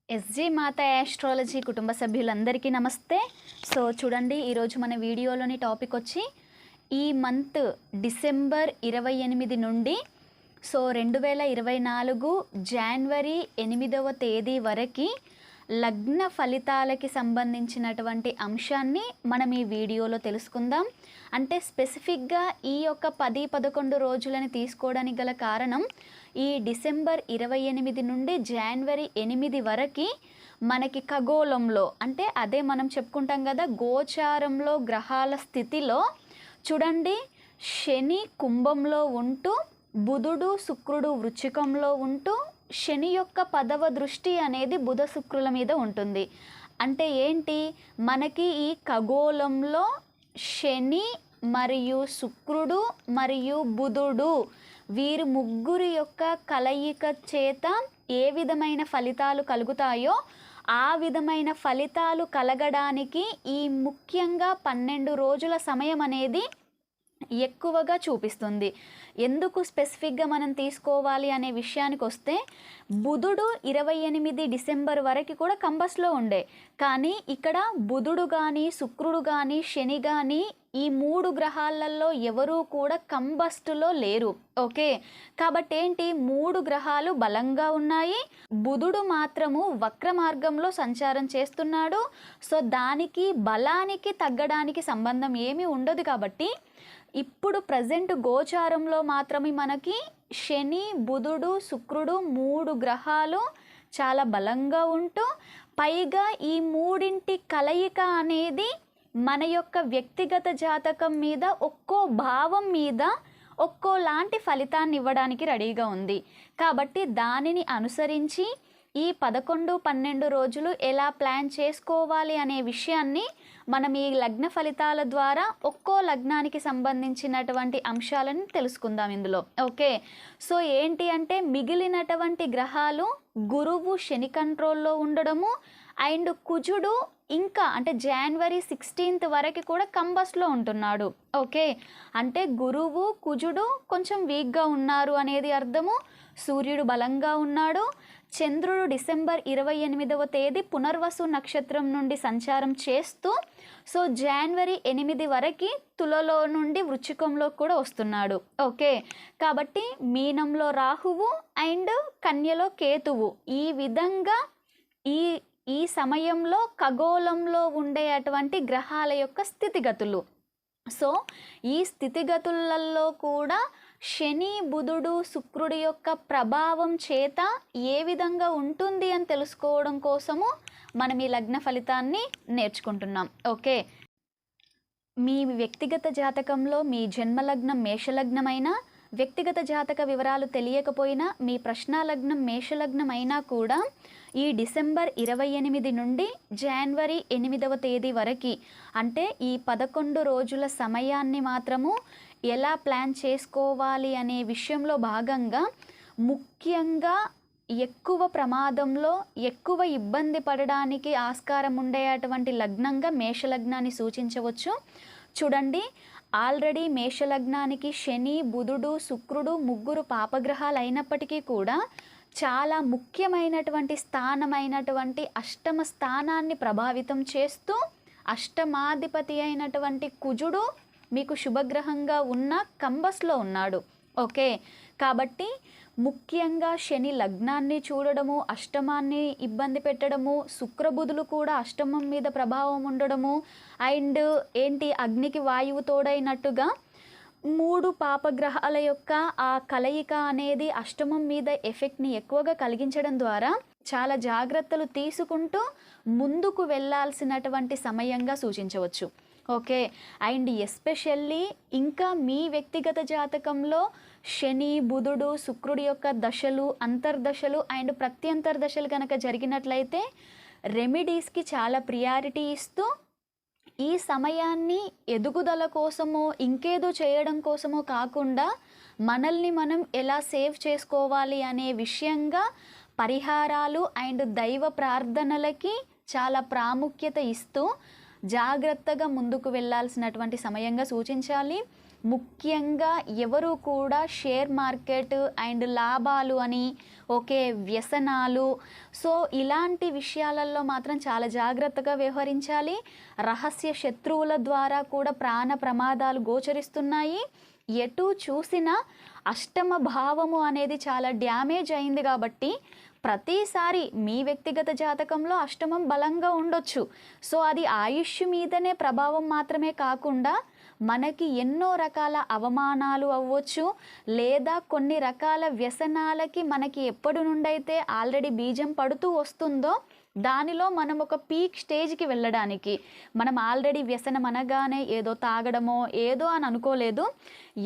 SG మాత astrology కుటుంబ సభ్యులందరికీ నమస్తే. సో చూడండి, ఈరోజు మన వీడియోలోని టాపిక్ వచ్చి ఈ మంత్ డిసెంబర్ 28 నుండి 2024 జనవరి 8వ తేదీ వరకు లగ్న ఫలితాలకి సంబంధించినటువంటి అంశాన్ని మనం ఈ వీడియోలో తెలుసుకుందాం. అంటే స్పెసిఫిక్గా ఈ యొక్క 10-11 రోజులని తీసుకోవడానికి గల కారణం, ఈ డిసెంబర్ 28 నుండి జనవరి 8 వరకు మనకి ఖగోళంలో, అంటే అదే మనం చెప్పుకుంటాం కదా గోచారంలో గ్రహాల స్థితిలో చూడండి, శని కుంభంలో ఉంటూ బుధుడు శుక్రుడు వృశ్చికంలో ఉంటూ శని యొక్క 10వ దృష్టి అనేది బుధ శుక్రుల మీద ఉంటుంది. అంటే ఏంటి, మనకి ఈ ఖగోళంలో శని మరియు శుక్రుడు మరియు బుధుడు వీరు ముగ్గురు యొక్క కలయిక చేత ఏ విధమైన ఫలితాలు కలుగుతాయో ఆ విధమైన ఫలితాలు కలగడానికి ఈ ముఖ్యంగా 12 రోజుల సమయం అనేది ఎక్కువగా చూపిస్తుంది. ఎందుకు స్పెసిఫిక్గా మనం తీసుకోవాలి అనే విషయానికి వస్తే, బుధుడు 28 డిసెంబర్ వరకు కూడా కంబస్లో ఉండే, కానీ ఇక్కడ బుధుడు కానీ శుక్రుడు కానీ శని కానీ ఈ 3 గ్రహాలలో ఎవరూ కూడా కంబస్టులో లేరు. ఓకే, కాబట్టి ఏంటి, 3 గ్రహాలు బలంగా ఉన్నాయి, బుధుడు మాత్రము వక్ర మార్గంలో సంచారం చేస్తున్నాడు. సో దానికి బలానికి తగ్గడానికి సంబంధం ఏమీ ఉండదు. కాబట్టి ఇప్పుడు ప్రజెంట్ గోచారంలో మాత్రమే మనకి శని బుధుడు శుక్రుడు 3 గ్రహాలు చాలా బలంగా ఉంటూ, పైగా ఈ మూడింటి కలయిక అనేది మన యొక్క వ్యక్తిగత జాతకం మీద ఒక్కో భావం మీద ఒక్కోలాంటి ఫలితాన్ని ఇవ్వడానికి రెడీగా ఉంది. కాబట్టి దానిని అనుసరించి ఈ 11-12 రోజులు ఎలా ప్లాన్ చేసుకోవాలి అనే విషయాన్ని మనం ఈ లగ్న ఫలితాల ద్వారా ఒక్కో లగ్నానికి సంబంధించినటువంటి అంశాలను తెలుసుకుందాం ఇందులో. ఓకే, సో ఏంటి అంటే, మిగిలినటువంటి గ్రహాలు గురువు శని కంట్రోల్లో ఉండడము అండ్ కుజుడు ఇంకా అంటే జనవరి 16 వరకు కూడా కంబస్లో ఉంటున్నాడు. ఓకే, అంటే గురువు కుజుడు కొంచెం వీక్గా ఉన్నారు అనేది అర్థము. సూర్యుడు బలంగా ఉన్నాడు. చంద్రుడు డిసెంబర్ 28వ తేదీ పునర్వసు నక్షత్రం నుండి సంచారం చేస్తూ సో జనవరి 8 వరకు తులలో నుండి వృశ్చికంలో కూడా వస్తున్నాడు. ఓకే, కాబట్టి మీనంలో రాహువు అండ్ కన్యలో కేతువు ఈ విధంగా ఈ సమయంలో ఖగోళంలో ఉండే అటువంటి గ్రహాల యొక్క స్థితిగతులు. సో ఈ స్థితిగతులలో కూడా శని బుధుడు శుక్రుడి యొక్క ప్రభావం చేత ఏ విధంగా ఉంటుంది అని తెలుసుకోవడం కోసము మనం ఈ లగ్న ఫలితాన్ని నేర్చుకుంటున్నాం. ఓకే, మీ వ్యక్తిగత జాతకంలో మీ జన్మలగ్నం మేషలగ్నమైన వ్యక్తిగత జాతక వివరాలు తెలియకపోయినా, మీ ప్రశ్నాలగ్నం మేషలగ్నం అయినా కూడా ఈ డిసెంబర్ 28 నుండి జనవరి 8వ తేదీ వరకు, అంటే ఈ 11 రోజుల సమయాన్ని మాత్రము ఎలా ప్లాన్ చేసుకోవాలి అనే విషయంలో భాగంగా ముఖ్యంగా ఎక్కువ ప్రమాదంలో ఎక్కువ ఇబ్బంది పడడానికి ఆస్కారం ఉండేటువంటి లగ్నంగా మేషలగ్నాన్ని సూచించవచ్చు. చూడండి, ఆల్రెడీ మేషలగ్నానికి శని బుధుడు శుక్రుడు ముగ్గురు పాపగ్రహాలు అయినప్పటికీ కూడా చాలా ముఖ్యమైనటువంటి స్థానమైనటువంటి అష్టమ స్థానాన్ని ప్రభావితం చేస్తూ అష్టమాధిపతి అయినటువంటి కుజుడు మీకు శుభగ్రహంగా ఉన్న కంబస్లో ఉన్నాడు. ఓకే, కాబట్టి ముఖ్యంగా శని లగ్నాన్ని చూడడము, అష్టమాన్ని ఇబ్బంది పెట్టడము, శుక్రబుధులు కూడా అష్టమం మీద ప్రభావం ఉండడము అండ్ ఏంటి, అగ్నికి వాయువు తోడైనట్టుగా 3 పాపగ్రహాల యొక్క ఆ కలయిక అనేది అష్టమం మీద ఎఫెక్ట్ని ఎక్కువగా కలిగించడం ద్వారా చాలా జాగ్రత్తలు తీసుకుంటూ ముందుకు వెళ్ళాల్సినటువంటి సమయంగా సూచించవచ్చు. ఓకే, అండ్ ఎస్పెషల్లీ ఇంకా మీ వ్యక్తిగత జాతకంలో శని బుధుడు శుక్రుడి యొక్క దశలు అంతర్దశలు అండ్ ప్రత్యంతర్దశలు కనుక జరిగినట్లయితే రెమెడీస్కి చాలా ప్రియారిటీ ఇస్తూ ఈ సమయాన్ని ఎదుగుదల కోసమో ఇంకేదో చేయడం కోసమో కాకుండా మనల్ని మనం ఎలా సేవ్ చేసుకోవాలి అనే విషయంగా పరిహారాలు అండ్ దైవ ప్రార్థనలకి చాలా ప్రాముఖ్యత ఇస్తూ జాగ్రత్తగా ముందుకు వెళ్ళాల్సినటువంటి సమయంగా సూచించాలి. ముఖ్యంగా ఎవరు కూడా షేర్ మార్కెట్ అండ్ లాభాలు అని వ్యసనాలు, సో ఇలాంటి విషయాలలో మాత్రం చాలా జాగ్రత్తగా వ్యవహరించాలి. రహస్య శత్రువుల ద్వారా కూడా ప్రాణ ప్రమాదాలు గోచరిస్తున్నాయి. ఎటు చూసినా అష్టమ భావము అనేది చాలా డ్యామేజ్ అయింది కాబట్టి ప్రతిసారి మీ వ్యక్తిగత జాతకంలో అష్టమం బలంగా ఉండొచ్చు. సో అది ఆయుష్ మీదనే ప్రభావం మాత్రమే కాకుండా మనకి ఎన్నో రకాల అవమానాలు అవ్వచ్చు, లేదా కొన్ని రకాల వ్యసనాలకి మనకి ఎప్పటి నుండైతే ఆల్రెడీ బీజం పడుతూ వస్తుందో దానిలో మనం ఒక పీక్ స్టేజ్కి వెళ్ళడానికి, మనం ఆల్రెడీ వ్యసనం అనగానే ఏదో తాగడమో ఏదో అని అనుకోలేదు.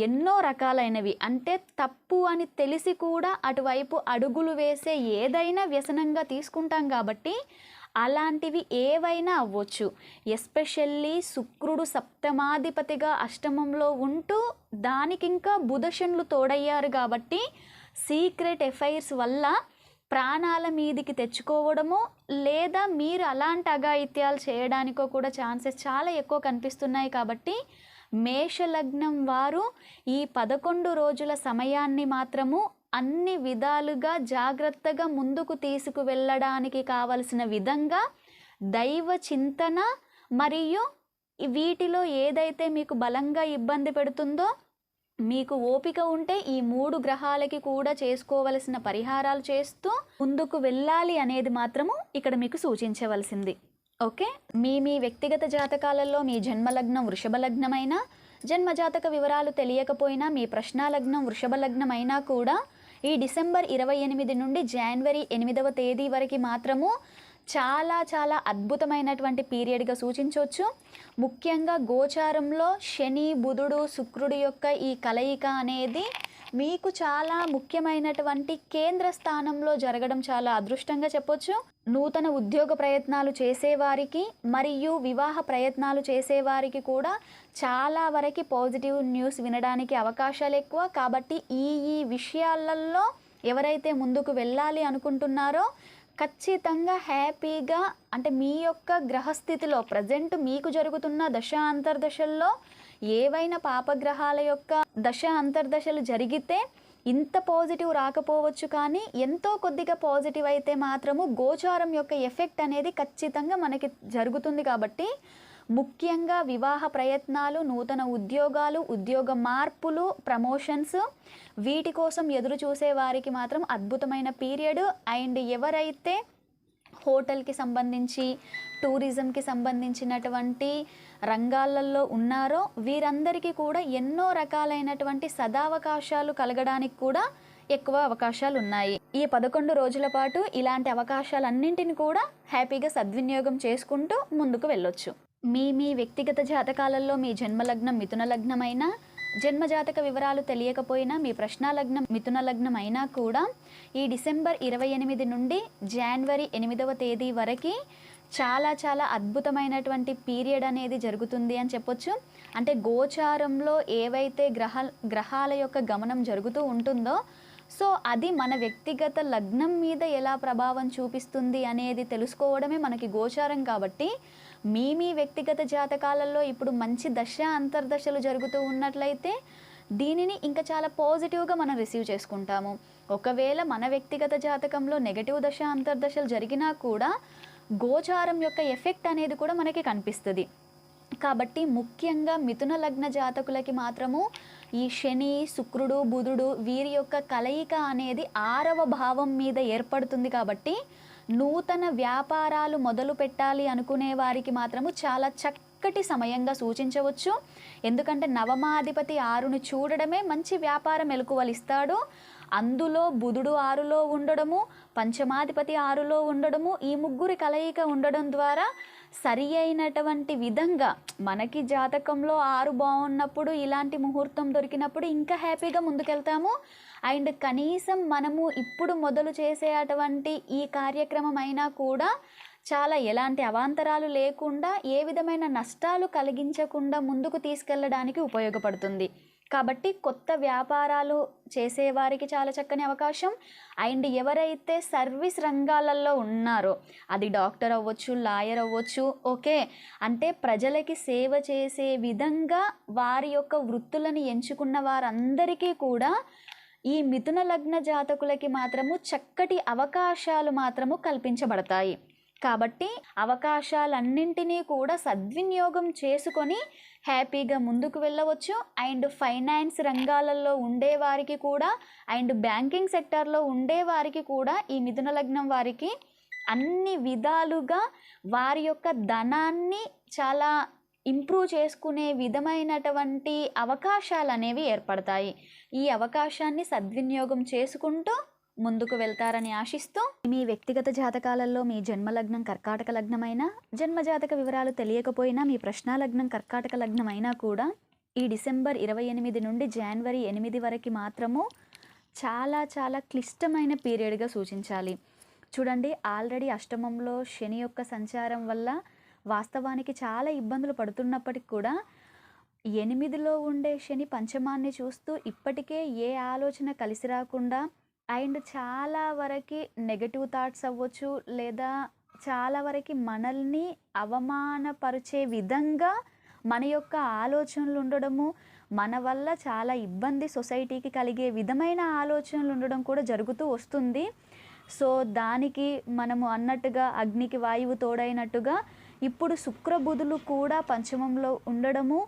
ఎన్నో రకాలైనవి, అంటే తప్పు అని తెలిసి కూడా అటువైపు అడుగులు వేసే ఏదైనా వ్యసనంగా తీసుకుంటాం కాబట్టి అలాంటివి ఏవైనా అవ్వచ్చు. ఎస్పెషల్లీ శుక్రుడు సప్తమాధిపతిగా అష్టమంలో ఉంటూ దానికింకా బుధశనులు తోడయ్యారు కాబట్టి సీక్రెట్ ఎఫైర్స్ వల్ల ప్రాణాల మీదికి తెచ్చుకోవడమో లేదా మీరు అలాంటి అఘాయిత్యాలు చేయడానికో కూడా ఛాన్సెస్ చాలా ఎక్కువ కనిపిస్తున్నాయి. కాబట్టి మేషలగ్నం వారు ఈ 11 రోజుల సమయాన్ని మాత్రము అన్ని విధాలుగా జాగ్రత్తగా ముందుకు తీసుకువెళ్ళడానికి కావలసిన విధంగా దైవ చింతన మరియు వీటిలో ఏదైతే మీకు బలంగా ఇబ్బంది పెడుతుందో మీకు ఓపిక ఉంటే ఈ 3 గ్రహాలకి కూడా చేసుకోవలసిన పరిహారాలు చేస్తూ ముందుకు వెళ్ళాలి అనేది మాత్రము ఇక్కడ మీకు సూచించవలసింది. ఓకే, మీ వ్యక్తిగత జాతకాలలో మీ జన్మలగ్నం వృషభ లగ్నమైనా, జన్మజాతక వివరాలు తెలియకపోయినా మీ ప్రశ్నాలగ్నం వృషభ లగ్నం అయినా కూడా ఈ డిసెంబర్ 28 నుండి జనవరి 8వ తేదీ వరకు మాత్రము చాలా చాలా అద్భుతమైనటువంటి పీరియడ్గా సూచించవచ్చు. ముఖ్యంగా గోచారంలో శని, బుధుడు, శుక్రుడు యొక్క ఈ కలయిక అనేది మీకు చాలా ముఖ్యమైనటువంటి కేంద్ర స్థానంలో జరగడం చాలా అదృష్టంగా చెప్పొచ్చు. నూతన ఉద్యోగ ప్రయత్నాలు చేసేవారికి మరియు వివాహ ప్రయత్నాలు చేసేవారికి కూడా చాలా వరకు పాజిటివ్ న్యూస్ వినడానికి అవకాశాలు ఎక్కువ. కాబట్టి ఈ విషయాలలో ఎవరైతే ముందుకు వెళ్ళాలి అనుకుంటున్నారో ఖచ్చితంగా హ్యాపీగా, అంటే మీ యొక్క గ్రహస్థితిలో ప్రజెంట్ మీకు జరుగుతున్న దశ అంతర్దశల్లో ఏవైనా పాపగ్రహాల యొక్క దశ అంతర్దశలు జరిగితే ఇంత పాజిటివ్ రాకపోవచ్చు, కానీ ఎంతో కొద్దిగా పాజిటివ్ అయితే మాత్రము గోచారం యొక్క ఎఫెక్ట్ అనేది ఖచ్చితంగా మనకి జరుగుతుంది. కాబట్టి ముఖ్యంగా వివాహ ప్రయత్నాలు, నూతన ఉద్యోగాలు, ఉద్యోగ మార్పులు, ప్రమోషన్స్, వీటి కోసం ఎదురు చూసే వారికి మాత్రం అద్భుతమైన పీరియడ్. అండ్ ఎవరైతే హోటల్కి సంబంధించి, టూరిజంకి సంబంధించినటువంటి రంగాలలో ఉన్నారో వీరందరికీ కూడా ఎన్నో రకాలైనటువంటి సదావకాశాలు కలగడానికి కూడా ఎక్కువ అవకాశాలు ఉన్నాయి. ఈ 11 రోజుల పాటు ఇలాంటి అవకాశాలన్నింటిని కూడా హ్యాపీగా సద్వినియోగం చేసుకుంటూ ముందుకు వెళ్ళొచ్చు. మీ వ్యక్తిగత జాతకాలలో మీ జన్మలగ్నం మిథున లగ్నం అయినా, జన్మజాతక వివరాలు తెలియకపోయినా మీ ప్రశ్నాలగ్నం మిథున లగ్నం అయినా కూడా ఈ డిసెంబర్ 28 నుండి జనవరి 8వ తేదీ వరకు చాలా చాలా అద్భుతమైనటువంటి పీరియడ్ అనేది జరుగుతుంది అని చెప్పొచ్చు. అంటే గోచారంలో ఏవైతే గ్రహాల యొక్క గమనం జరుగుతూ ఉంటుందో సో అది మన వ్యక్తిగత లగ్నం మీద ఎలా ప్రభావం చూపిస్తుంది అనేది తెలుసుకోవడమే మనకి గోచారం. కాబట్టి మీ వ్యక్తిగత జాతకాలలో ఇప్పుడు మంచి దశ అంతర్దశలు జరుగుతూ ఉన్నట్లయితే దీనిని ఇంకా చాలా పాజిటివ్గా మనం రిసీవ్ చేసుకుంటాము. ఒకవేళ మన వ్యక్తిగత జాతకంలో నెగటివ్ దశ అంతర్దశలు జరిగినా కూడా గోచారం యొక్క ఎఫెక్ట్ అనేది కూడా మనకి కనిపిస్తుంది. కాబట్టి ముఖ్యంగా మిథున లగ్న జాతకులకి మాత్రము ఈ శని, శుక్రుడు, బుధుడు వీరి యొక్క కలయిక అనేది 6వ భావం మీద ఏర్పడుతుంది. కాబట్టి నూతన వ్యాపారాలు మొదలు పెట్టాలి అనుకునే వారికి మాత్రము చాలా చక్కటి సమయంగా సూచించవచ్చు. ఎందుకంటే నవమాధిపతి 6ను చూడడమే మంచి వ్యాపార మెలకువలు ఇస్తాడు. అందులో బుధుడు 6లో ఉండడము, పంచమాధిపతి 6లో ఉండడము, ఈ ముగ్గురి కలయిక ఉండడం ద్వారా సరి అయినటువంటి విధంగా మనకి జాతకంలో 6 బాగున్నప్పుడు ఇలాంటి ముహూర్తం దొరికినప్పుడు ఇంకా హ్యాపీగా ముందుకెళ్తాము. అండ్ కనీసం మనము ఇప్పుడు మొదలు చేసే అటువంటి ఈ కార్యక్రమం అయినా కూడా చాలా ఎలాంటి అవాంతరాలు లేకుండా, ఏ విధమైన నష్టాలు కలిగించకుండా ముందుకు తీసుకెళ్ళడానికి ఉపయోగపడుతుంది. కాబట్టి కొత్త వ్యాపారాలు చేసేవారికి చాలా చక్కని అవకాశం. అండ్ ఎవరైతే సర్వీస్ రంగాలలో ఉన్నారో, అది డాక్టర్ అవ్వచ్చు, లాయర్ అవ్వచ్చు, ఓకే, అంటే ప్రజలకి సేవ చేసే విధంగా వారి యొక్క వృత్తులను ఎంచుకున్న వారందరికీ కూడా ఈ మిథున లగ్న జాతకులకి మాత్రము చక్కటి అవకాశాలు మాత్రము కల్పించబడతాయి. కాబట్టి అవకాశాలన్నింటినీ కూడా సద్వినియోగం చేసుకొని హ్యాపీగా ముందుకు వెళ్ళవచ్చు. అండ్ ఫైనాన్స్ రంగాలలో ఉండేవారికి కూడా, అండ్ బ్యాంకింగ్ సెక్టార్లో ఉండేవారికి కూడా ఈ మిథున లగ్నం వారికి అన్ని విధాలుగా వారి యొక్క ధనాన్ని చాలా ఇంప్రూవ్ చేసుకునే విధమైనటువంటి అవకాశాలు అనేవి ఏర్పడతాయి. ఈ అవకాశాన్ని సద్వినియోగం చేసుకుంటూ ముందుకు వెళ్తారని ఆశిస్తూ, మీ వ్యక్తిగత జాతకాలలో మీ జన్మలగ్నం కర్కాటక లగ్నమైనా, జన్మజాతక వివరాలు తెలియకపోయినా, మీ ప్రశ్నాలగ్నం కర్కాటక లగ్నమైనా కూడా ఈ డిసెంబర్ 28 నుండి జనవరి 8 వరకు మాత్రము చాలా చాలా క్లిష్టమైన పీరియడ్గా సూచించాలి. చూడండి, ఆల్రెడీ అష్టమంలో శని యొక్క సంచారం వల్ల వాస్తవానికి చాలా ఇబ్బందులు పడుతున్నప్పటికి కూడా 8లో ఉండే శని పంచమాన్ని చూస్తూ ఇప్పటికే ఏ ఆలోచన కలిసి రాకుండా, అండ్ చాలా వరకు నెగటివ్ థాట్స్ అవ్వచ్చు, లేదా చాలా వరకు మనల్ని అవమానపరిచే విధంగా మన యొక్క ఆలోచనలు ఉండడము, మన వల్ల చాలా ఇబ్బంది సొసైటీకి కలిగే విధమైన ఆలోచనలు ఉండడం కూడా జరుగుతూ వస్తుంది. సో దానికి మనము అన్నట్టుగా అగ్నికి వాయువు తోడైనట్టుగా ఇప్పుడు శుక్రబుధులు కూడా పంచమంలో ఉండడము,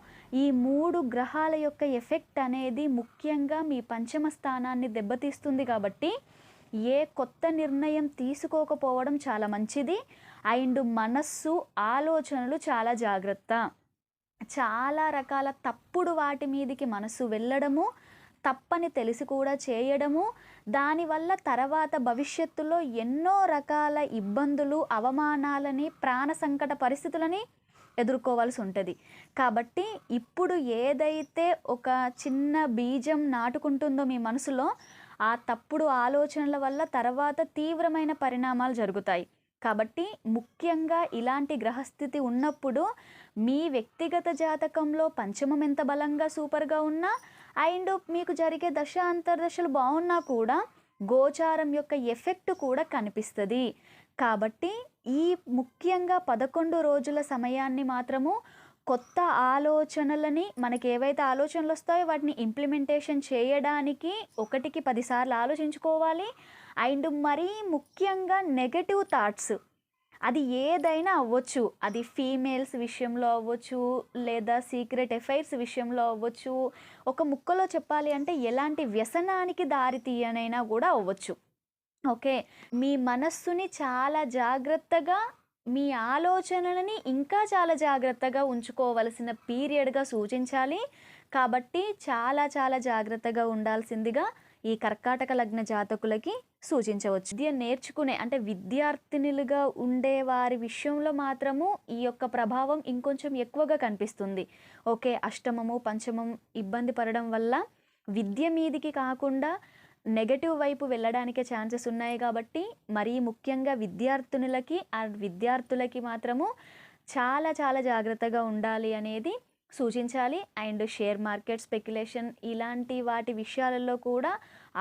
ఈ 3 గ్రహాల యొక్క ఎఫెక్ట్ అనేది ముఖ్యంగా మీ పంచమ స్థానాన్ని దెబ్బతీస్తుంది. కాబట్టి ఏ కొత్త నిర్ణయం తీసుకోకపోవడం చాలా మంచిది. అండ్ మనస్సు, ఆలోచనలు చాలా జాగ్రత్త. చాలా రకాల తప్పుడు వాటి మీదికి మనస్సు వెళ్ళడము, తప్పని తెలిసి కూడా చేయడము, దానివల్ల తర్వాత భవిష్యత్తులో ఎన్నో రకాల ఇబ్బందులు, అవమానాలని, ప్రాణ సంకట పరిస్థితులని ఎదుర్కోవాల్సి ఉంటుంది. కాబట్టి ఇప్పుడు ఏదైతే ఒక చిన్న బీజం నాటుకుంటుందో మీ మనసులో, ఆ తప్పుడు ఆలోచనల వల్ల తర్వాత తీవ్రమైన పరిణామాలు జరుగుతాయి. కాబట్టి ముఖ్యంగా ఇలాంటి గ్రహస్థితి ఉన్నప్పుడు మీ వ్యక్తిగత జాతకంలో పంచమం ఎంత బలంగా సూపర్గా ఉన్నా, అండ్ మీకు జరిగే దశ అంతర్దశలు బాగున్నా కూడా గోచారం యొక్క ఎఫెక్ట్ కూడా కనిపిస్తుంది. కాబట్టి ఈ ముఖ్యంగా 11 రోజుల సమయాన్ని మాత్రము కొత్త ఆలోచనలని, మనకి ఏవైతే ఆలోచనలు వస్తాయో వాటిని ఇంప్లిమెంటేషన్ చేయడానికి 1కి 10 సార్లు ఆలోచించుకోవాలి. అండ్ మరీ ముఖ్యంగా నెగటివ్ థాట్స్, అది ఏదైనా అవ్వచ్చు, అది ఫీమేల్స్ విషయంలో అవ్వచ్చు, లేదా సీక్రెట్ ఎఫైర్స్ విషయంలో అవ్వచ్చు, ఒక ముక్కలో చెప్పాలి అంటే ఎలాంటి వ్యసనానికి దారి తీయనైనా కూడా అవ్వచ్చు. ఓకే, మీ మనస్సుని చాలా జాగ్రత్తగా, మీ ఆలోచనలని ఇంకా చాలా జాగ్రత్తగా ఉంచుకోవలసిన పీరియడ్గా సూచించాలి. కాబట్టి చాలా చాలా జాగ్రత్తగా ఉండాల్సిందిగా ఈ కర్కాటక లగ్న జాతకులకి సూచించవచ్చు. విద్య నేర్చుకునే అంటే విద్యార్థినులుగా ఉండే వారి విషయంలో మాత్రము ఈ యొక్క ప్రభావం ఇంకొంచెం ఎక్కువగా కనిపిస్తుంది. ఓకే, అష్టమము పంచమం ఇబ్బంది పడడం వల్ల విద్య మీదికి కాకుండా నెగటివ్ వైపు వెళ్ళడానికే ఛాన్సెస్ ఉన్నాయి. కాబట్టి మరీ ముఖ్యంగా విద్యార్థులకి మాత్రము చాలా చాలా జాగ్రత్తగా ఉండాలి అనేది సూచించాలి. అండ్ షేర్ మార్కెట్, స్పెక్యులేషన్ ఇలాంటి వాటి విషయాలలో కూడా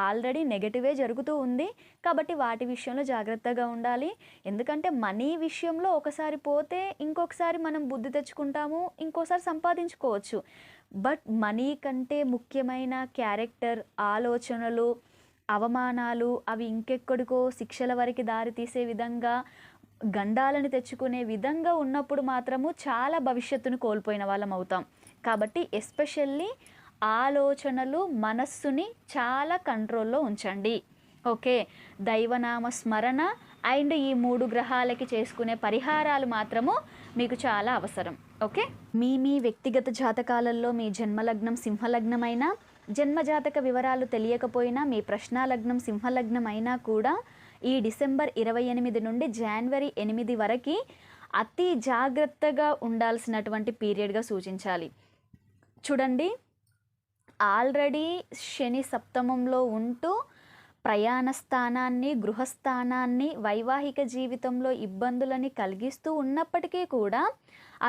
ఆల్రెడీ నెగటివే జరుగుతూ ఉంది. కాబట్టి వాటి విషయంలో జాగ్రత్తగా ఉండాలి. ఎందుకంటే మనీ విషయంలో ఒకసారి పోతే ఇంకొకసారి మనం బుద్ధి తెచ్చుకుంటాము, ఇంకోసారి సంపాదించుకోవచ్చు. బట్ మనీ కంటే ముఖ్యమైన క్యారెక్టర్, ఆలోచనలు, అవమానాలు, అవి ఇంకెక్కడికో శిక్షల వరకు దారి తీసే విధంగా, గండాలను తెచ్చుకునే విధంగా ఉన్నప్పుడు మాత్రము చాలా భవిష్యత్తును కోల్పోయిన వాళ్ళం అవుతాం. కాబట్టి ఎస్పెషల్లీ ఆలోచనలు, మనస్సుని చాలా కంట్రోల్లో ఉంచండి. ఓకే, దైవనామ స్మరణ అండ్ ఈ 3 గ్రహాలకి చేసుకునే పరిహారాలు మాత్రము మీకు చాలా అవసరం. ఓకే, మీ వ్యక్తిగత జాతకాలలో మీ జన్మలగ్నం సింహలగ్నమైనా, జన్మజాతక వివరాలు తెలియకపోయినా, మీ ప్రశ్నాలగ్నం సింహలగ్నం అయినా కూడా ఈ డిసెంబర్ 28 నుండి జనవరి 8 వరకు అతి జాగ్రత్తగా ఉండాల్సినటువంటి పీరియడ్గా సూచించాలి. చూడండి, ఆల్రెడీ శని సప్తమంలో ఉంటూ ప్రయాణ స్థానాన్ని, గృహస్థానాన్ని, వైవాహిక జీవితంలో ఇబ్బందులని కలిగిస్తూ ఉన్నప్పటికీ కూడా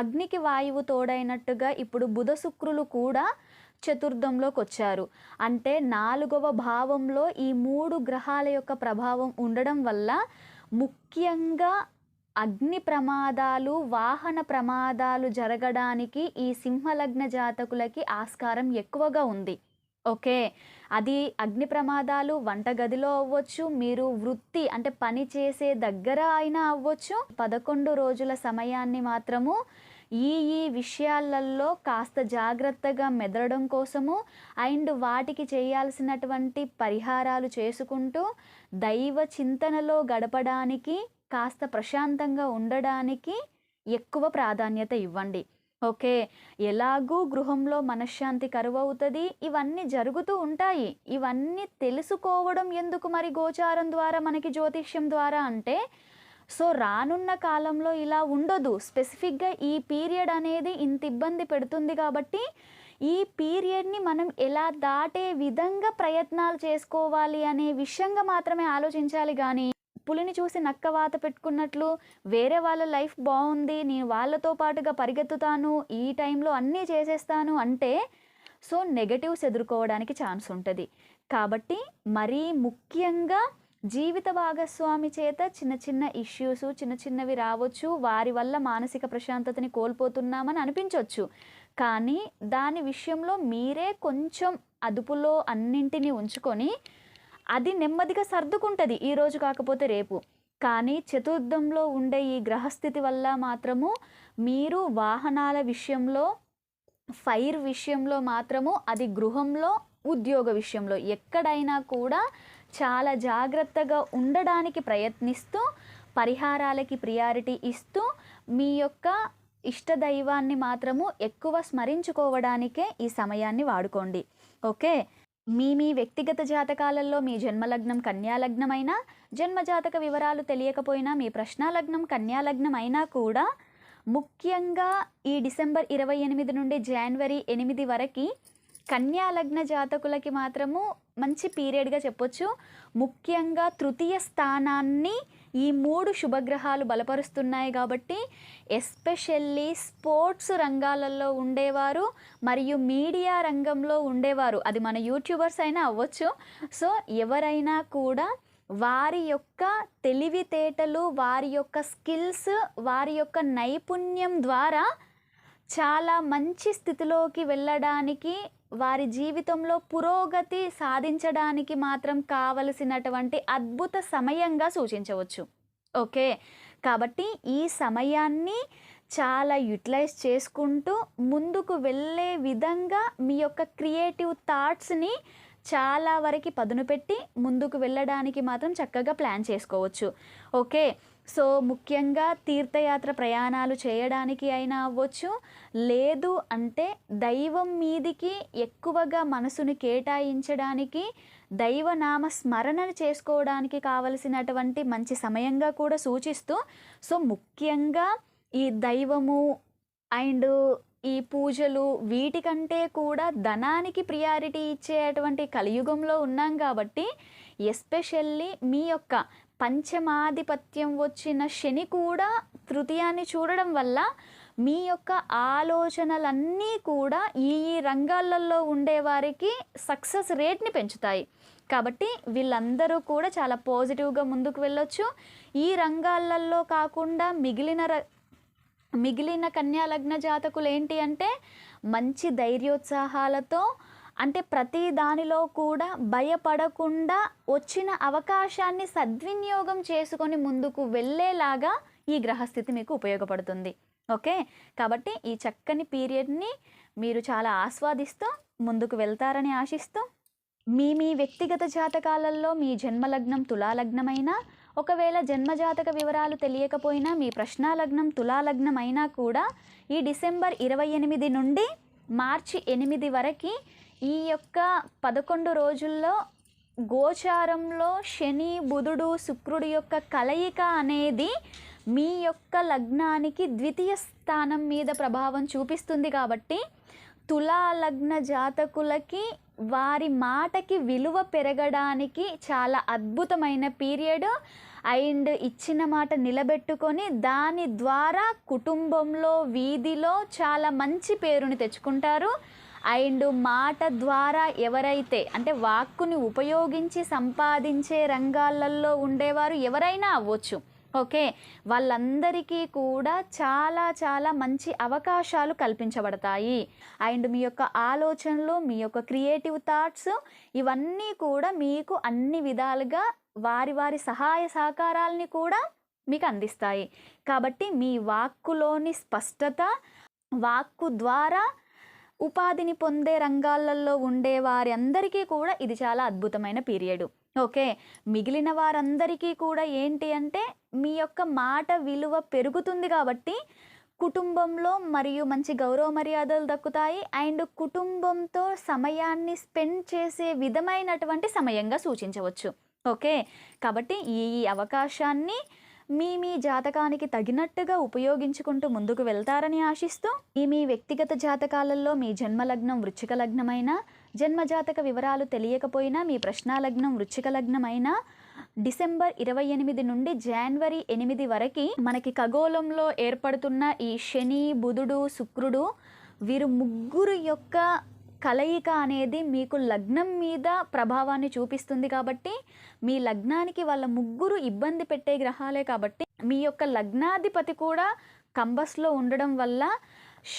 అగ్నికి వాయువు తోడైనట్టుగా ఇప్పుడు బుధ శుక్రులు కూడా చతుర్థంలోకి వచ్చారు. అంటే 4వ భావంలో ఈ 3 గ్రహాల యొక్క ప్రభావం ఉండడం వల్ల ముఖ్యంగా అగ్ని ప్రమాదాలు, వాహన ప్రమాదాలు జరగడానికి ఈ సింహలగ్న జాతకులకి ఆస్కారం ఎక్కువగా ఉంది. ఓకే. అది అగ్ని ప్రమాదాలు వంటగదిలో అవ్వచ్చు, మీరు వృత్తి అంటే పని చేసే దగ్గర అయినా అవ్వచ్చు. 11 రోజుల సమయాన్ని మాత్రము ఈ విషయాలలో కాస్త జాగ్రత్తగా మెదలడం కోసము అండ్ వాటికి చేయాల్సినటువంటి పరిహారాలు చేసుకుంటూ దైవ చింతనలో గడపడానికి, కాస్త ప్రశాంతంగా ఉండడానికి ఎక్కువ ప్రాధాన్యత ఇవ్వండి. ఓకే. ఎలాగూ గృహంలో మనశ్శాంతి కరువవుతుంది. ఇవన్నీ జరుగుతూ ఉంటాయి. ఇవన్నీ తెలుసుకోవడం ఎందుకు మరి గోచారం ద్వారా, మనకి జ్యోతిష్యం ద్వారా అంటే, సో రానున్న కాలంలో ఇలా ఉండదు. స్పెసిఫిక్గా ఈ పీరియడ్ అనేది ఇంత ఇబ్బంది పెడుతుంది కాబట్టి ఈ పీరియడ్ని మనం ఎలా దాటే విధంగా ప్రయత్నాలు చేసుకోవాలి అనే విషయంగా మాత్రమే ఆలోచించాలి. కానీ పులిని చూసి నక్క వాత పెట్టుకున్నట్లు వేరే వాళ్ళ లైఫ్ బాగుంది, నేను వాళ్ళతో పాటుగా పరిగెత్తుతాను, ఈ టైంలో అన్నీ చేసేస్తాను అంటే సో నెగటివ్స్ ఎదుర్కోవడానికి ఛాన్స్ ఉంటుంది. కాబట్టి మరీ ముఖ్యంగా జీవిత భాగస్వామి చేత చిన్న చిన్న ఇష్యూస్, చిన్న చిన్నవి రావచ్చు. వారి వల్ల మానసిక ప్రశాంతతని కోల్పోతున్నామని అనిపించవచ్చు. కానీ దాని విషయంలో మీరే కొంచెం అదుపులో అన్నింటినీ ఉంచుకొని అది నెమ్మదిగా సర్దుకుంటుంది, ఈరోజు కాకపోతే రేపు. కానీ చతుర్థంలో ఉండే ఈ గ్రహస్థితి వల్ల మాత్రము మీరు వాహనాల విషయంలో, ఫైర్ విషయంలో మాత్రము, అది గృహంలో, ఉద్యోగ విషయంలో ఎక్కడైనా కూడా చాలా జాగ్రత్తగా ఉండడానికి ప్రయత్నిస్తూ, పరిహారాలకి ప్రియారిటీ ఇస్తూ, మీ యొక్క ఇష్టదైవాన్ని మాత్రము ఎక్కువ స్మరించుకోవడానికే ఈ సమయాన్ని వాడుకోండి. ఓకే. మీ వ్యక్తిగత జాతకాలలో మీ జన్మలగ్నం కన్యాలగ్నం అయినా, జన్మజాతక వివరాలు తెలియకపోయినా, మీ ప్రశ్నాలగ్నం కన్యాలగ్నం అయినా కూడా ముఖ్యంగా ఈ డిసెంబర్ 28 నుండి జనవరి 8 వరకు కన్యాలగ్న జాతకులకి మాత్రము మంచి పీరియడ్గా చెప్పొచ్చు. ముఖ్యంగా తృతీయ స్థానాన్ని ఈ 3 శుభగ్రహాలు బలపరుస్తున్నాయి కాబట్టి ఎస్పెషల్లీ స్పోర్ట్స్ రంగాలలో ఉండేవారు మరియు మీడియా రంగంలో ఉండేవారు, అది మన యూట్యూబర్స్ అయినా అవ్వచ్చు. సో ఎవరైనా కూడా వారి యొక్క తెలివితేటలు, వారి యొక్క స్కిల్స్, వారి యొక్క నైపుణ్యం ద్వారా చాలా మంచి స్థితిలోకి వెళ్ళడానికి, వారి జీవితంలో పురోగతి సాధించడానికి మాత్రం కావలసినటువంటి అద్భుత సమయంగా సూచించవచ్చు. ఓకే. కాబట్టి ఈ సమయాన్ని చాలా యూటిలైజ్ చేసుకుంటూ ముందుకు వెళ్ళే విధంగా మీ యొక్క క్రియేటివ్ థాట్స్ని చాలా వరకు పదును పెట్టి ముందుకు వెళ్ళడానికి మాత్రం చక్కగా ప్లాన్ చేసుకోవచ్చు. ఓకే. సో ముఖ్యంగా తీర్థయాత్ర ప్రయాణాలు చేయడానికి అయినా అవ్వచ్చు, లేదు అంటే దైవం మీదికి ఎక్కువగా మనసుని కేటాయించడానికి, దైవనామ స్మరణను చేసుకోవడానికి కావలసినటువంటి మంచి సమయంగా కూడా సూచిస్తూ, సో ముఖ్యంగా ఈ దైవము అండ్ ఈ పూజలు వీటికంటే కూడా ధనానికి ప్రియారిటీ ఇచ్చేటువంటి కలియుగంలో ఉన్నాం కాబట్టి ఎస్పెషల్లీ మీ యొక్క పంచమాధిపత్యం వచ్చిన శని కూడా తృతీయాన్ని చూడడం వల్ల మీ యొక్క ఆలోచనలన్నీ కూడా ఈ రంగాలలో ఉండేవారికి సక్సెస్ రేట్ని పెంచుతాయి. కాబట్టి వీళ్ళందరూ కూడా చాలా పాజిటివ్గా ముందుకు వెళ్ళొచ్చు. ఈ రంగాలలో కాకుండా మిగిలిన కన్యాలగ్న జాతకులు ఏంటి అంటే మంచి ధైర్యోత్సాహాలతో, అంటే ప్రతి దానిలో కూడా భయపడకుండా వచ్చిన అవకాశాన్ని సద్వినియోగం చేసుకొని ముందుకు వెళ్ళేలాగా ఈ గ్రహస్థితి మీకు ఉపయోగపడుతుంది. ఓకే. కాబట్టి ఈ చక్కని పీరియడ్ని మీరు చాలా ఆస్వాదిస్తూ ముందుకు వెళ్తారని ఆశిస్తూ, మీ వ్యక్తిగత జాతకాలలో మీ జన్మలగ్నం తులాలగ్నమైనా, ఒకవేళ జన్మజాతక వివరాలు తెలియకపోయినా మీ ప్రశ్నాలగ్నం తులాలగ్నం అయినా కూడా ఈ డిసెంబర్ 28 నుండి మార్చి 8 వరకు ఈ యొక్క 11 రోజుల్లో గోచారంలో శని, బుధుడు, శుక్రుడు యొక్క కలయిక అనేది మీ యొక్క లగ్నానికి ద్వితీయ స్థానం మీద ప్రభావం చూపిస్తుంది. కాబట్టి తులా లగ్న జాతకులకి వారి మాటకి విలువ పెరగడానికి చాలా అద్భుతమైన పీరియడ్. అండ్ ఇచ్చిన మాట నిలబెట్టుకొని దాని ద్వారా కుటుంబంలో, వీధిలో చాలా మంచి పేరుని తెచ్చుకుంటారు. అండ్ మాట ద్వారా ఎవరైతే అంటే వాక్కుని ఉపయోగించి సంపాదించే రంగాలలో ఉండేవారు ఎవరైనా అవ్వచ్చు. ఓకే, వాళ్ళందరికీ కూడా చాలా చాలా మంచి అవకాశాలు కల్పించబడతాయి. అండ్ మీ యొక్క ఆలోచనలు, మీ యొక్క క్రియేటివ్ థాట్స్ ఇవన్నీ కూడా మీకు అన్ని విధాలుగా వారి వారి సహాయ సహకారాలని కూడా మీకు అందిస్తాయి. కాబట్టి మీ వాక్కులోని స్పష్టత, వాక్కు ద్వారా ఉపాధిని పొందే రంగాలలో ఉండే వారి అందరికీ కూడా ఇది చాలా అద్భుతమైన పీరియడ్. ఓకే, మిగిలిన వారందరికీ కూడా ఏంటి అంటే మీ యొక్క మాట విలువ పెరుగుతుంది కాబట్టి కుటుంబంలో మరియు మంచి గౌరవ మర్యాదలు దక్కుతాయి. అండ్ కుటుంబంతో సమయాన్ని స్పెండ్ చేసే విధమైనటువంటి సమయంగా సూచించవచ్చు. ఓకే, కాబట్టి ఈ అవకాశాన్ని మీ జాతకానికి తగినట్టుగా ఉపయోగించుకుంటూ ముందుకు వెళ్తారని ఆశిస్తూ, మీ వ్యక్తిగత జాతకాలలో మీ జన్మలగ్నం వృశ్చిక లగ్నమైనా, జన్మజాతక వివరాలు తెలియకపోయినా మీ ప్రశ్నాలగ్నం వృశ్చిక లగ్నమైనా డిసెంబర్ 28 నుండి జనవరి 8 వరకు మనకి ఖగోళంలో ఏర్పడుతున్న ఈ శని, బుధుడు, శుక్రుడు వీరు ముగ్గురు యొక్క కలయిక అనేది మీకు లగ్నం మీద ప్రభావాన్ని చూపిస్తుంది. కాబట్టి మీ లగ్నానికి వాళ్ళ ముగ్గురు ఇబ్బంది పెట్టే గ్రహాలే కాబట్టి మీ యొక్క లగ్నాధిపతి కూడా కంబస్లో ఉండడం వల్ల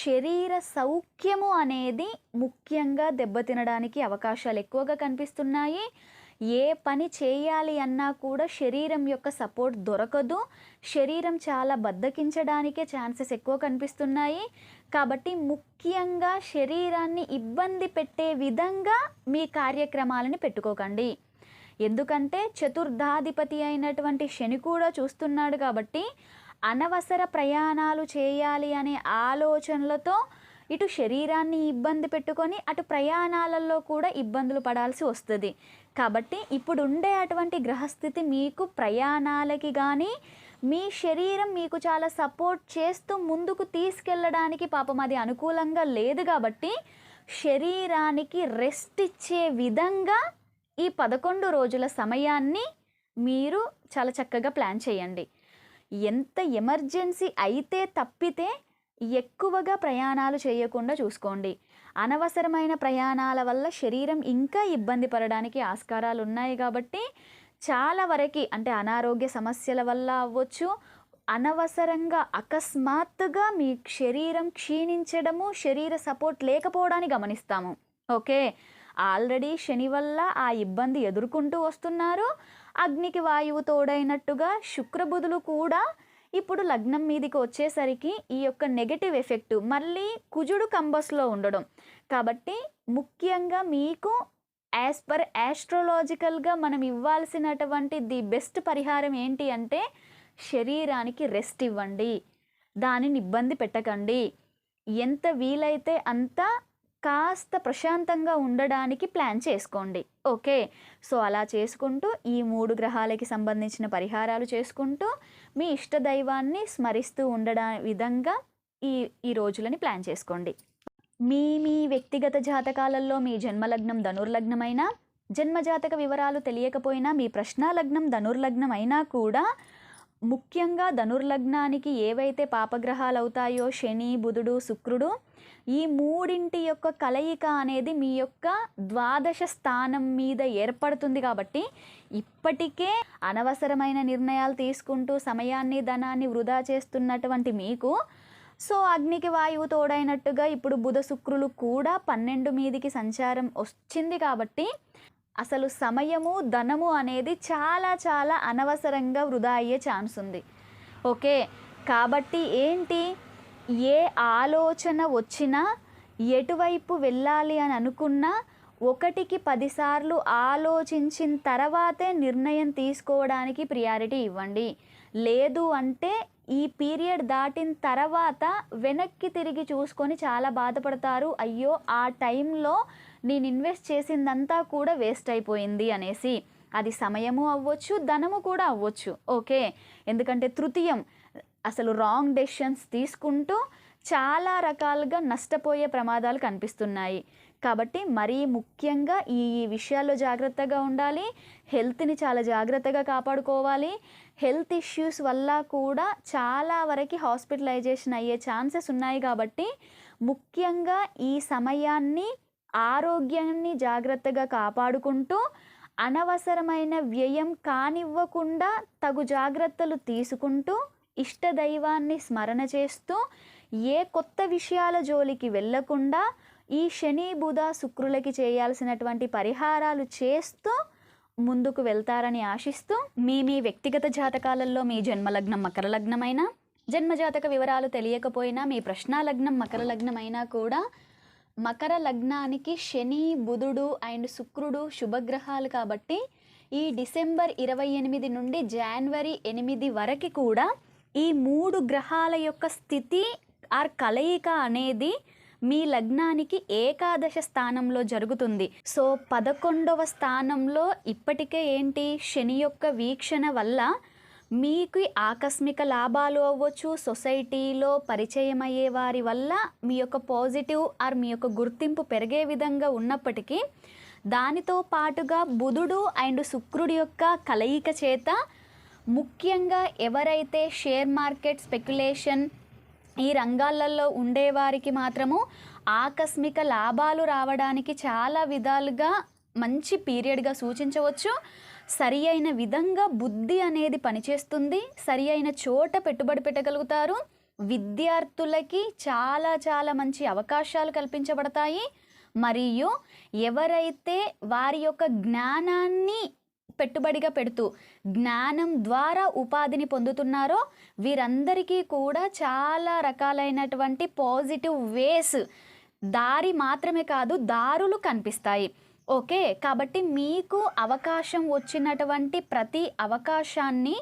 శరీర సౌఖ్యము అనేది ముఖ్యంగా దెబ్బతినడానికి అవకాశాలు ఎక్కువగా కనిపిస్తున్నాయి. ఏ పని చేయాలి అన్నా కూడా శరీరం యొక్క సపోర్ట్ దొరకదు. శరీరం చాలా బద్ధకించడానికే ఛాన్సెస్ ఎక్కువ కనిపిస్తున్నాయి. కాబట్టి ముఖ్యంగా శరీరాన్ని ఇబ్బంది పెట్టే విధంగా మీ కార్యక్రమాలని పెట్టుకోకండి. ఎందుకంటే చతుర్థాధిపతి అయినటువంటి శని కూడా చూస్తున్నాడు కాబట్టి అనవసర ప్రయాణాలు చేయాలి అనే ఆలోచనలతో ఇటు శరీరాన్ని ఇబ్బంది పెట్టుకొని అటు ప్రయాణాలలో కూడా ఇబ్బందులు పడాల్సి వస్తుంది. కాబట్టి ఇప్పుడు ఉండే అటువంటి గ్రహస్థితి మీకు ప్రయాణాలకి కానీ మీ శరీరం మీకు చాలా సపోర్ట్ చేస్తూ ముందుకు తీసుకెళ్ళడానికి పాపం అది అనుకూలంగా లేదు. కాబట్టి శరీరానికి రెస్ట్ ఇచ్చే విధంగా ఈ 11 రోజుల సమయాన్ని మీరు చాలా చక్కగా ప్లాన్ చేయండి. ఎంత ఎమర్జెన్సీ అయితే తప్పితే ఎక్కువగా ప్రయాణాలు చేయకుండా చూసుకోండి. అనవసరమైన ప్రయాణాల వల్ల శరీరం ఇంకా ఇబ్బంది పడడానికి ఆస్కారాలు ఉన్నాయి. కాబట్టి చాలా వరకు అంటే అనారోగ్య సమస్యల వల్ల అవ్వచ్చు, అనవసరంగా అకస్మాత్తుగా మీ శరీరం క్షీణించడము, శరీర సపోర్ట్ లేకపోవడాన్ని గమనిస్తాము. ఓకే, ఆల్రెడీ శని వల్ల ఆ ఇబ్బంది ఎదుర్కొంటూ వస్తున్నారు. అగ్నికి వాయువు తోడైనట్టుగా శుక్రబుధులు కూడా ఇప్పుడు లగ్నం మీదకి వచ్చేసరికి ఈ యొక్క నెగటివ్ ఎఫెక్ట్ మళ్ళీ కుజుడు కంబస్లో ఉండడం. కాబట్టి ముఖ్యంగా మీకు యాజ్ పర్ యాస్ట్రోలాజికల్గా మనం ఇవ్వాల్సినటువంటి ది బెస్ట్ పరిహారం ఏంటి అంటే శరీరానికి రెస్ట్ ఇవ్వండి, దానిని ఇబ్బంది పెట్టకండి. ఎంత వీలైతే అంత కాస్త ప్రశాంతంగా ఉండడానికి ప్లాన్ చేసుకోండి. ఓకే, సో అలా చేసుకుంటూ ఈ 3 గ్రహాలకి సంబంధించిన పరిహారాలు చేసుకుంటూ మీ ఇష్ట దైవాన్ని స్మరిస్తూ విధంగా ఈ రోజులని ప్లాన్ చేసుకోండి. మీ వ్యక్తిగత జాతకాలలో మీ జన్మలగ్నం ధనుర్లగ్నమైనా, జన్మజాతక వివరాలు తెలియకపోయినా మీ ప్రశ్నాలగ్నం ధనుర్లగ్నం అయినా కూడా ముఖ్యంగా ధనుర్లగ్నానికి ఏవైతే పాపగ్రహాలు అవుతాయో శని, బుధుడు, శుక్రుడు, ఈ 3 యొక్క కలయిక అనేది మీ యొక్క ద్వాదశ స్థానం మీద ఏర్పడుతుంది. కాబట్టి ఇప్పటికే అనవసరమైన నిర్ణయాలు తీసుకుంటూ సమయాన్ని ధనాన్ని వృధా చేస్తున్నటువంటి మీకు సో అగ్నికి వాయువు తోడైనట్టుగా ఇప్పుడు బుధ శుక్రులు కూడా 12 మీదికి సంచారం వచ్చింది. కాబట్టి అసలు సమయము ధనము అనేది చాలా చాలా అనవసరంగా వృధా అయ్యే ఛాన్స్ ఉంది. ఓకే, కాబట్టి ఏంటి, ఏ ఆలోచన వచ్చినా ఎటువైపు వెళ్ళాలి అని అనుకున్నా 1కి 10 సార్లు ఆలోచించిన తర్వాతే నిర్ణయం తీసుకోవడానికి ప్రియారిటీ ఇవ్వండి. లేదు అంటే ఈ పీరియడ్ దాటిన తర్వాత వెనక్కి తిరిగి చూసుకొని చాలా బాధపడతారు. అయ్యో ఆ టైంలో నేను ఇన్వెస్ట్ చేసిందంతా కూడా వేస్ట్ అయిపోయింది అనేసి. అది సమయము అవ్వచ్చు, ధనము కూడా అవ్వచ్చు. ఓకే, ఎందుకంటే తృతీయం అసలు రాంగ్ డెసిషన్స్ తీసుకుంటూ చాలా రకాలుగా నష్టపోయే ప్రమాదాలు కనిపిస్తున్నాయి. కాబట్టి మరీ ముఖ్యంగా ఈ విషయాల్లో జాగ్రత్తగా ఉండాలి. హెల్త్‌ని చాలా జాగ్రత్తగా కాపాడుకోవాలి. హెల్త్ ఇష్యూస్ వల్ల కూడా చాలా వరకి హాస్పిటలైజేషన్ అయ్యే ఛాన్సెస్ ఉన్నాయి కాబట్టి ముఖ్యంగా ఈ సమయాన్ని ఆరోగ్యాన్ని జాగ్రత్తగా కాపాడుకుంటూ అనవసరమైన వ్యయం కానివ్వకుండా తగు జాగ్రత్తలు తీసుకుంటూ ఇష్టదైవాన్ని స్మరణ చేస్తూ ఏ కొత్త విషయాల జోలికి వెళ్ళకుండా ఈ శని బుధ శుక్రులకి చేయాల్సినటువంటి పరిహారాలు చేస్తూ ముందుకు వెళ్తారని ఆశిస్తూ మీ వ్యక్తిగత జాతకాలలో మీ జన్మలగ్నం మకర లగ్నమైనా, జన్మజాతక వివరాలు తెలియకపోయినా మీ ప్రశ్న లగ్నం మకర లగ్నమైనా కూడా మకర లగ్నానికి శని బుధుడు అండ్ శుక్రుడు శుభగ్రహాలు కాబట్టి ఈ డిసెంబర్ 28 నుండి జనవరి 8 వరకు కూడా ఈ 3 గ్రహాల యొక్క స్థితి ఆర్ కలయిక అనేది మీ లగ్నానికి ఏకాదశ స్థానంలో జరుగుతుంది. సో 11వ స్థానంలో ఇప్పటికే ఏంటి శని యొక్క వీక్షణ వల్ల మీకు ఆకస్మిక లాభాలు అవ్వచ్చు, సొసైటీలో పరిచయం అయ్యే వారి వల్ల మీ యొక్క పాజిటివ్ ఆర్ మీ యొక్క గుర్తింపు పెరిగే విధంగా ఉన్నప్పటికీ దానితో పాటుగా బుధుడు అండ్ శుక్రుడి యొక్క కలయిక చేత ముఖ్యంగా ఎవరైతే షేర్ మార్కెట్ స్పెక్యులేషన్ ఈ రంగాలలో ఉండేవారికి మాత్రము ఆకస్మిక లాభాలు రావడానికి చాలా విధాలుగా మంచి పీరియడ్గా సూచించవచ్చు. సరి అయిన విధంగా బుద్ధి అనేది పనిచేస్తుంది, సరి అయిన చోట పెట్టుబడి పెట్టగలుగుతారు. విద్యార్థులకి చాలా చాలా మంచి అవకాశాలు కల్పించబడతాయి. మరియు ఎవరైతే వారి యొక్క జ్ఞానాన్ని పెట్టుబడిగా పెడుతూ జ్ఞానం ద్వారా ఉపాధిని పొందుతున్నారో వీరందరికీ కూడా చాలా రకాలైనటువంటి పాజిటివ్ వేస్ దారి మాత్రమే కాదు దారులు కనిపిస్తాయి. ఓకే, కాబట్టి మీకు అవకాశం వచ్చినటువంటి ప్రతి అవకాశాన్ని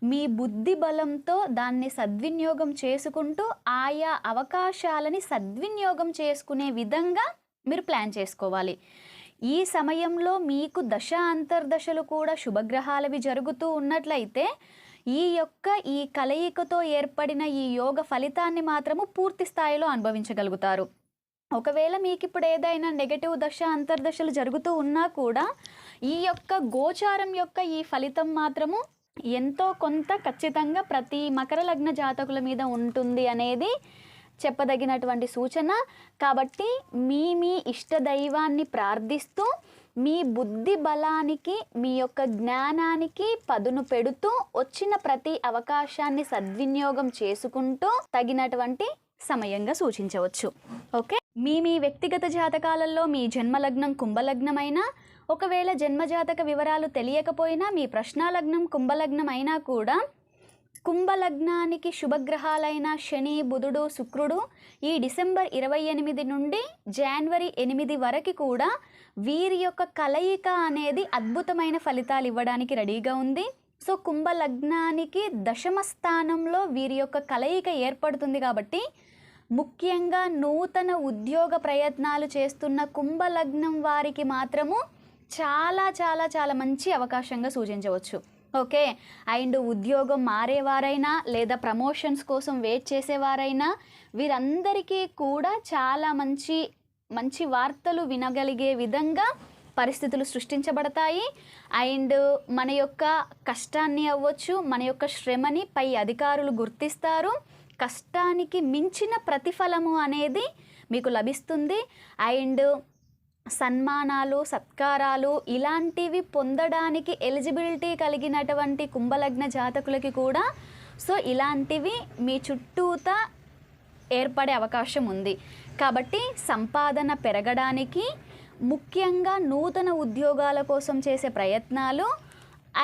మీ బుద్ధి బలంతో దాన్ని సద్వినియోగం చేసుకుంటూ ఆయా అవకాశాలని సద్వినియోగం చేసుకునే విధంగా మీరు ప్లాన్ చేసుకోవాలి. ఈ సమయంలో మీకు దశ అంతర్దశలు కూడా శుభగ్రహాలవి జరుగుతూ ఉన్నట్లయితే ఈ కలయికతో ఏర్పడిన ఈ యోగ ఫలితాన్ని మాత్రము పూర్తి స్థాయిలో అనుభవించగలుగుతారు. ఒకవేళ మీకు ఇప్పుడు ఏదైనా నెగటివ్ దశ అంతర్దశలు జరుగుతూ ఉన్నా కూడా ఈ యొక్క గోచారం యొక్క ఈ ఫలితం మాత్రము ఎంతో కొంత ఖచ్చితంగా ప్రతి మకర లగ్న జాతకుల మీద ఉంటుంది అనేది చెప్పదగినటువంటి సూచన. కాబట్టి మీ ఇష్టదైవాన్ని ప్రార్థిస్తూ మీ బుద్ధి బలానికి మీ యొక్క జ్ఞానానికి పదును పెడుతూ వచ్చిన ప్రతి అవకాశాన్ని సద్వినియోగం చేసుకుంటూ తగినటువంటి సమయంగా సూచించవచ్చు. ఓకే, మీ వ్యక్తిగత జాతకాలలో మీ జన్మలగ్నం కుంభలగ్నమైనా, ఒకవేళ జన్మజాతక వివరాలు తెలియకపోయినా మీ ప్రశ్నాలగ్నం కుంభలగ్నం అయినా కూడా కుంభలగ్నానికి శుభగ్రహాలైన శని బుధుడు శుక్రుడు ఈ డిసెంబర్ 28 నుండి జనవరి 8 వరకు కూడా వీరి యొక్క కలయిక అనేది అద్భుతమైన ఫలితాలు ఇవ్వడానికి రెడీగా ఉంది. సో కుంభలగ్నానికి దశమ స్థానంలో వీరి యొక్క కలయిక ఏర్పడుతుంది కాబట్టి ముఖ్యంగా నూతన ఉద్యోగ ప్రయత్నాలు చేస్తున్న కుంభలగ్నం వారికి మాత్రము చాలా చాలా చాలా మంచి అవకాశంగా సూచించవచ్చు. ఓకే, అండ్ ఉద్యోగం మారేవారైనా లేదా ప్రమోషన్స్ కోసం వెయిట్ చేసేవారైనా వీరందరికీ కూడా చాలా మంచి మంచి వార్తలు వినగలిగే విధంగా పరిస్థితులు సృష్టించబడతాయి. అండ్ మన యొక్క కష్టాన్ని అవ్వచ్చు, మన యొక్క శ్రమని పై అధికారులు గుర్తిస్తారు. కష్టానికి మించిన ప్రతిఫలము అనేది మీకు లభిస్తుంది. అండ్ సన్మానాలు సత్కారాలు ఇలాంటివి పొందడానికి ఎలిజిబిలిటీ కలిగినటువంటి కుంభలగ్న జాతకులకి కూడా సో ఇలాంటివి మీ చుట్టూతా ఏర్పడే అవకాశం ఉంది. కాబట్టి సంపాదన పెరగడానికి ముఖ్యంగా నూతన ఉద్యోగాల కోసం చేసే ప్రయత్నాలు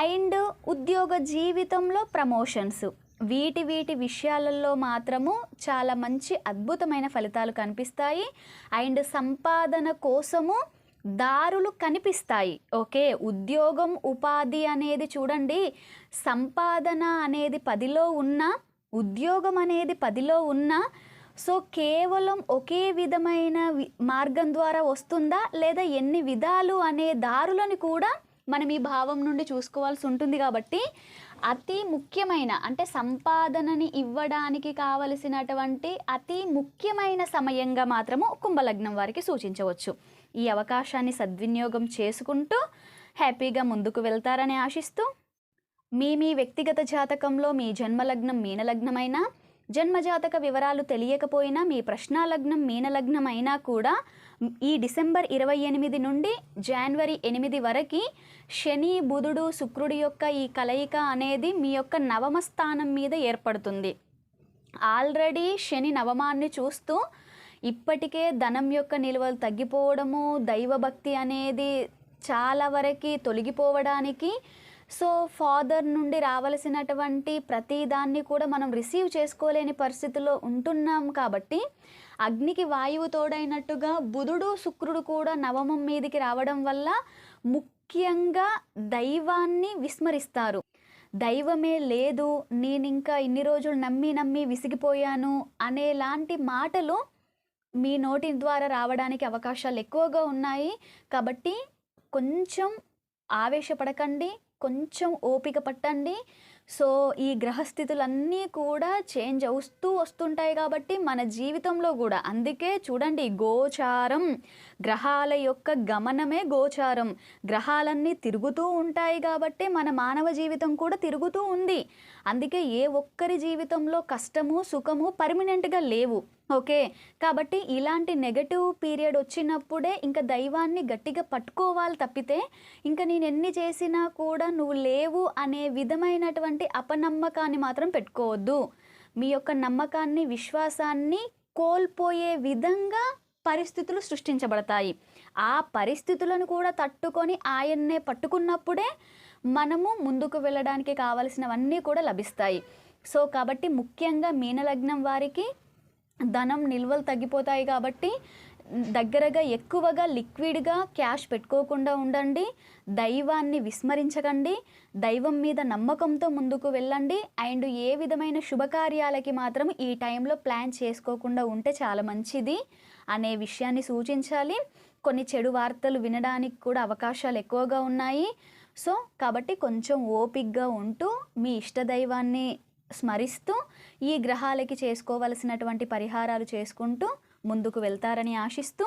అండ్ ఉద్యోగ జీవితంలో ప్రమోషన్స్ వీటి విషయాలలో మాత్రము చాలా మంచి అద్భుతమైన ఫలితాలు కనిపిస్తాయి. అండ్ సంపాదన కోసము దారులు కనిపిస్తాయి. ఓకే, ఉద్యోగం ఉపాధి అనేది చూడండి, సంపాదన అనేది 10లో ఉన్న ఉద్యోగం అనేది 10లో ఉన్న సో కేవలం ఒకే విధమైన మార్గం ద్వారా వస్తుందా లేదా ఎన్ని విధాలు అనే దారులను కూడా మనం ఈ భావం నుండి చూసుకోవాల్సి ఉంటుంది. కాబట్టి అతి ముఖ్యమైన అంటే సంపాదనని ఇవ్వడానికి కావలసినటువంటి అతి ముఖ్యమైన సమయంగా మాత్రము కుంభలగ్నం వారికి సూచించవచ్చు. ఈ అవకాశాన్ని సద్వినియోగం చేసుకుంటూ హ్యాపీగా ముందుకు వెళ్తారని ఆశిస్తూ, మీ వ్యక్తిగత జాతకంలో మీ జన్మలగ్నం మీనలగ్నమైనా, జన్మజాతక వివరాలు తెలియకపోయినా, మీ ప్రశ్నాలగ్నం మీనలగ్నం అయినా కూడా ఈ డిసెంబర్ 28 నుండి జనవరి 8 వరకు శని బుధుడు శుక్రుడి యొక్క ఈ కలయిక అనేది మీ యొక్క నవమ స్థానం మీద ఏర్పడుతుంది. ఆల్రెడీ శని నవమాన్ని చూస్తూ ఇప్పటికే ధనం యొక్క నిల్వలు తగ్గిపోవడము, దైవభక్తి అనేది చాలా వరకు తొలగిపోవడానికి, సో ఫాదర్ నుండి రావలసినటువంటి ప్రతిదాన్ని కూడా మనం రిసీవ్ చేసుకోలేని పరిస్థితిలో ఉంటున్నాం. కాబట్టి అగ్నికి వాయువు తోడైనట్టుగా బుధుడు శుక్రుడు కూడా నవమం మీదికి రావడం వల్ల ముఖ్యంగా దైవాన్ని విస్మరిస్తారు. దైవమే లేదు, నేను ఇంకా ఇన్ని రోజులు నమ్మి విసిగిపోయాను అనేలాంటి మాటలు మీ నోటి ద్వారా రావడానికి అవకాశాలు ఎక్కువగా ఉన్నాయి. కాబట్టి కొంచెం ఆవేశపడకండి, కొంచెం ఓపిక పట్టండి. సో ఈ గ్రహస్థితులన్నీ కూడా చేంజ్ అవుతూ వస్తుంటాయి కాబట్టి మన జీవితంలో కూడా, అందుకే చూడండి గోచారం, గ్రహాల యొక్క గమనమే గోచారం. గ్రహాలన్నీ తిరుగుతూ ఉంటాయి కాబట్టి మన మానవ జీవితం కూడా తిరుగుతూ ఉంది. అందుకే ఏ ఒక్కరి జీవితంలో కష్టము సుఖము పర్మనెంట్గా లేవు. ఓకే, కాబట్టి ఇలాంటి నెగటివ్ పీరియడ్ వచ్చినప్పుడే ఇంకా దైవాన్ని గట్టిగా పట్టుకోవాలి తప్పితే ఇంకా నేను ఎన్ని చేసినా కూడా నువ్వు లేవు అనే విధమైనటువంటి అపనమ్మకాన్ని మాత్రం పెట్టుకోవద్దు. మీ యొక్క నమ్మకాన్ని విశ్వాసాన్ని కోల్పోయే విధంగా పరిస్థితులు సృష్టించబడతాయి. ఆ పరిస్థితులను కూడా తట్టుకొని ఆయన్నే పట్టుకున్నప్పుడే మనము ముందుకు వెళ్ళడానికి కావలసినవన్నీ కూడా లభిస్తాయి. సో కాబట్టి ముఖ్యంగా మీనలగ్నం వారికి ధనం నిల్వలు తగ్గిపోతాయి కాబట్టి దగ్గరగా ఎక్కువగా లిక్విడ్గా క్యాష్ పెట్టుకోకుండా ఉండండి. దైవాన్ని విస్మరించకండి. దైవం మీద నమ్మకంతో ముందుకు వెళ్ళండి. అండ్ ఏ విధమైన శుభకార్యాలకి మాత్రం ఈ టైంలో ప్లాన్ చేసుకోకుండా ఉంటే చాలా మంచిది అనే విషయాన్ని సూచించాలి. కొన్ని చెడు వార్తలు వినడానికి కూడా అవకాశాలు ఎక్కువగా ఉన్నాయి. సో కాబట్టి కొంచెం ఓపికగా ఉంటూ మీ ఇష్టదైవాన్ని స్మరిస్తూ ఈ గ్రహాలకి చేసుకోవలసినటువంటి పరిహారాలు చేసుకుంటూ ముందుకు వెళ్తారని ఆశిస్తూ